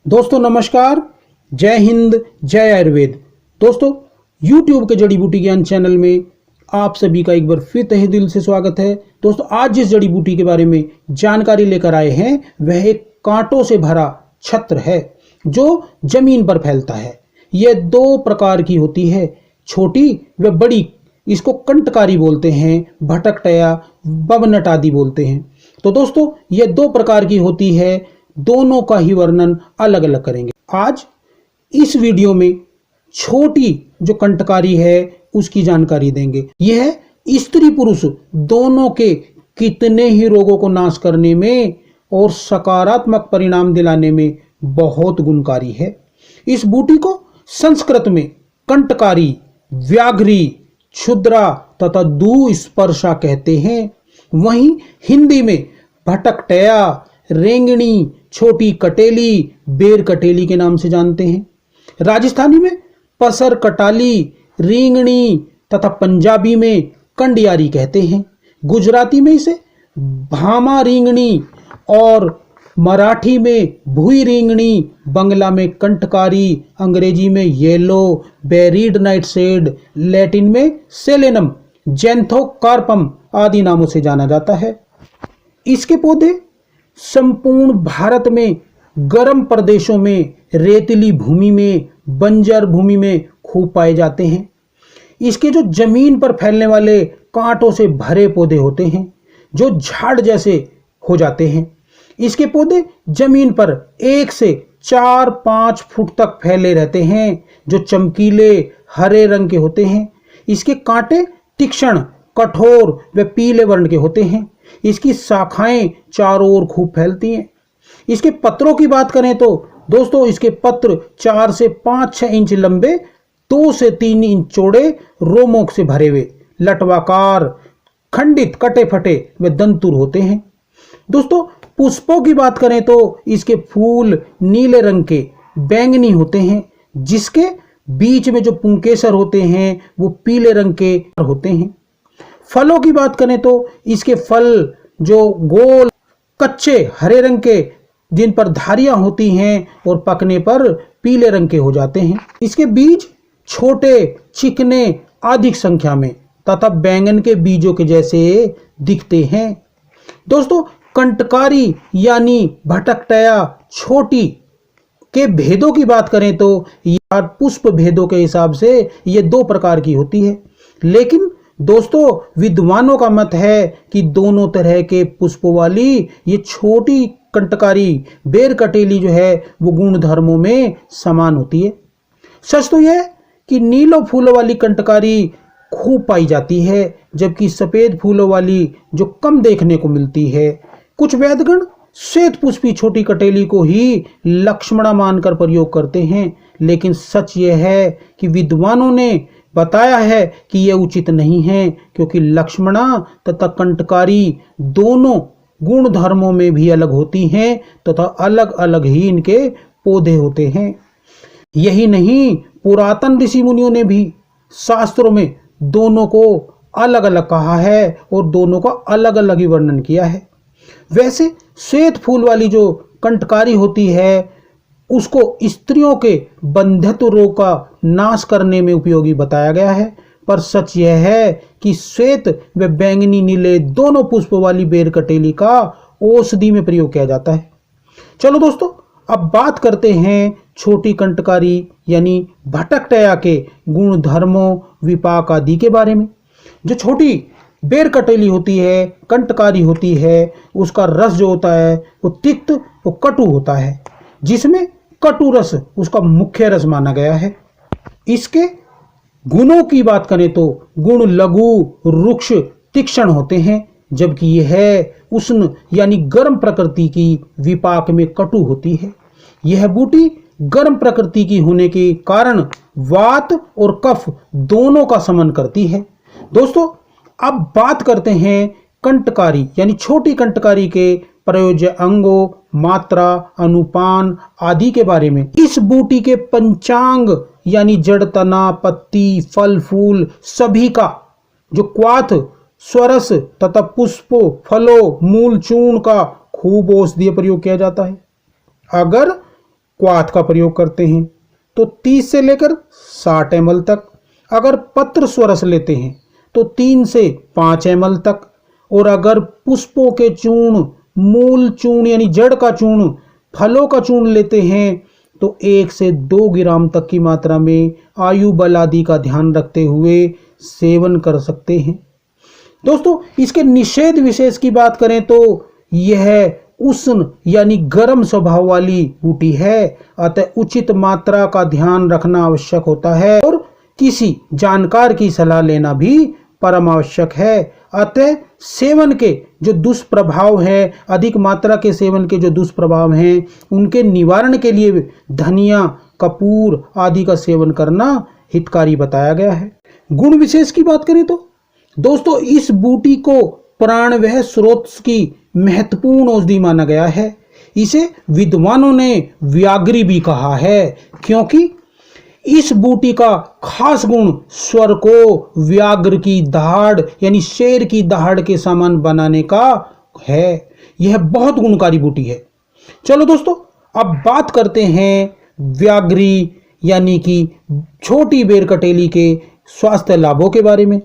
दोस्तों नमस्कार, जय हिंद, जय आयुर्वेद। दोस्तों YouTube के जड़ी बूटी ज्ञान चैनल में आप सभी का एक बार फिर तहे दिल से स्वागत है। दोस्तों आज जिस जड़ी बूटी के बारे में जानकारी लेकर आए हैं वह एक कांटों से भरा छत्र है जो जमीन पर फैलता है। यह दो प्रकार की होती है, छोटी व बड़ी। इसको कंटकारी बोलते हैं, भटकटया, बबनट आदि बोलते हैं। तो दोस्तों ये दो प्रकार की होती है, दोनों का ही वर्णन अलग अलग करेंगे। आज इस वीडियो में छोटी जो कंटकारी है उसकी जानकारी देंगे। यह स्त्री पुरुष दोनों के कितने ही रोगों को नाश करने में और सकारात्मक परिणाम दिलाने में बहुत गुणकारी है। इस बूटी को संस्कृत में कंटकारी, व्याघ्री, क्षुद्रा तथा दुस्पर्शा कहते हैं। वहीं हिंदी में भटकटया, रेंगणी, छोटी कटेली, बेर कटेली के नाम से जानते हैं। राजस्थानी में पसर कटाली, रींगणी तथा पंजाबी में कंडियारी कहते हैं। गुजराती में इसे भामा रींगणी और मराठी में भुई रींगणी, बंगला में कंटकारी, अंग्रेजी में येलो बेरीड नाइटशेड, लैटिन में सेलेनम, जेंथोकार्पम आदि नामों से जाना जाता है। इसके पौधे संपूर्ण भारत में गर्म प्रदेशों में, रेतीली भूमि में, बंजर भूमि में खूब पाए जाते हैं। इसके जो जमीन पर फैलने वाले कांटों से भरे पौधे होते हैं जो झाड़ जैसे हो जाते हैं। इसके पौधे जमीन पर 1 से 4-5 फुट तक फैले रहते हैं जो चमकीले हरे रंग के होते हैं। इसके कांटे तीक्ष्ण, कठोर व पीले वर्ण के होते हैं। इसकी शाखाएं चारों ओर खूब फैलती हैं। इसके पत्रों की बात करें तो दोस्तों इसके पत्र 4 से 5-6 इंच लंबे, 2 से 3 इंच चौड़े, रोमों से भरे हुए, लटवाकार, खंडित, कटे फटे व दंतुर होते हैं। दोस्तों पुष्पों की बात करें तो इसके फूल नीले रंग के बैंगनी होते हैं, जिसके बीच में जो पुंकेसर होते हैं वो पीले रंग के होते हैं। फलों की बात करें तो इसके फल जो गोल कच्चे हरे रंग के, जिन पर धारियां होती हैं और पकने पर पीले रंग के हो जाते हैं। इसके बीज छोटे, चिकने, अधिक संख्या में तथा बैंगन के बीजों के जैसे दिखते हैं। दोस्तों कंटकारी यानी भटकटया छोटी के भेदों की बात करें तो यह पुष्प भेदों के हिसाब से ये 2 प्रकार की होती है। लेकिन दोस्तों विद्वानों का मत है कि दोनों तरह के पुष्पों वाली ये छोटी कंटकारी बेर कटेली जो है वो गुण धर्मों में समान होती है। सच तो यह कि नीलों फूलों वाली कंटकारी खूब पाई जाती है, जबकि सफेद फूलों वाली जो कम देखने को मिलती है। कुछ वैद्यगण श्वेत पुष्पी छोटी कटेली को ही लक्ष्मणा मानकर प्रयोग करते हैं, लेकिन सच यह है कि विद्वानों ने बताया है कि यह उचित नहीं है, क्योंकि लक्ष्मणा तथा कंटकारी दोनों गुण धर्मों में भी अलग होती हैं तथा अलग अलग ही इनके पौधे होते हैं। यही नहीं, पुरातन ऋषि मुनियों ने भी शास्त्रों में दोनों को अलग अलग कहा है और दोनों का अलग अलग ही वर्णन किया है। वैसे श्वेत फूल वाली जो कंटकारी होती है उसको स्त्रियों के बंध्यत्व रोग का नाश करने में उपयोगी बताया गया है, पर सच यह है कि श्वेत व बैंगनी नीले दोनों पुष्प वाली बेर कटेली का औषधि में प्रयोग किया जाता है। चलो दोस्तों अब बात करते हैं छोटी कंटकारी यानी भटकटया के गुण धर्मों, विपाक आदि के बारे में। जो छोटी बेर कटेली होती है, कंटकारी होती है, उसका रस जो होता है वो तिक्त, वो कटु होता है, जिसमें कटु रस उसका मुख्य रस माना गया है। इसके गुणों की बात करें तो गुण लघु, रुक्ष, तीक्ष्ण होते हैं, जबकि यह उष्ण यानी गर्म प्रकृति की, विपाक में कटु होती है। यह बूटी गर्म प्रकृति की होने के कारण वात और कफ दोनों का समन करती है। दोस्तों अब बात करते हैं कंटकारी यानी छोटी कंटकारी के प्रयोज्य अंगों, मात्रा, अनुपान आदि के बारे में। इस बूटी के पंचांग यानी जड़, तना, पत्ती, फल, फूल सभी का जो क्वाथ, स्वरस तथा पुष्पों, फलों, मूल, चूर्ण का खूब औषधीय प्रयोग किया जाता है। अगर क्वाथ का प्रयोग करते हैं तो 30 से लेकर 60 ml तक, अगर पत्र स्वरस लेते हैं तो 3 से 5 ml तक, और अगर पुष्पों के चूर्ण, मूल चूर्ण यानी जड़ का चूर्ण, फलों का चूर्ण लेते हैं तो 1 से 2 ग्राम तक की मात्रा में आयु बल आदि का ध्यान रखते हुए सेवन कर सकते हैं। दोस्तों इसके निषेध विशेष की बात करें तो यह उष्ण यानी गर्म स्वभाव वाली बूटी है, अतः उचित मात्रा का ध्यान रखना आवश्यक होता है और किसी जानकार की सलाह लेना भी परम आवश्यक है। अतः सेवन के जो दुष्प्रभाव हैं, अधिक मात्रा के सेवन के जो दुष्प्रभाव हैं, उनके निवारण के लिए धनिया, कपूर आदि का सेवन करना हितकारी बताया गया है। गुण विशेष की बात करें तो दोस्तों इस बूटी को प्राणवह स्रोत की महत्वपूर्ण औषधि माना गया है। इसे विद्वानों ने व्याघ्री भी कहा है, क्योंकि इस बूटी का खास गुण स्वर को व्याघ्र की दहाड़ यानी शेर की दहाड़ के समान बनाने का है। यह बहुत गुणकारी बूटी है। चलो दोस्तों अब बात करते हैं व्याघ्री यानी कि छोटी बेर कटेली के स्वास्थ्य लाभों के बारे में।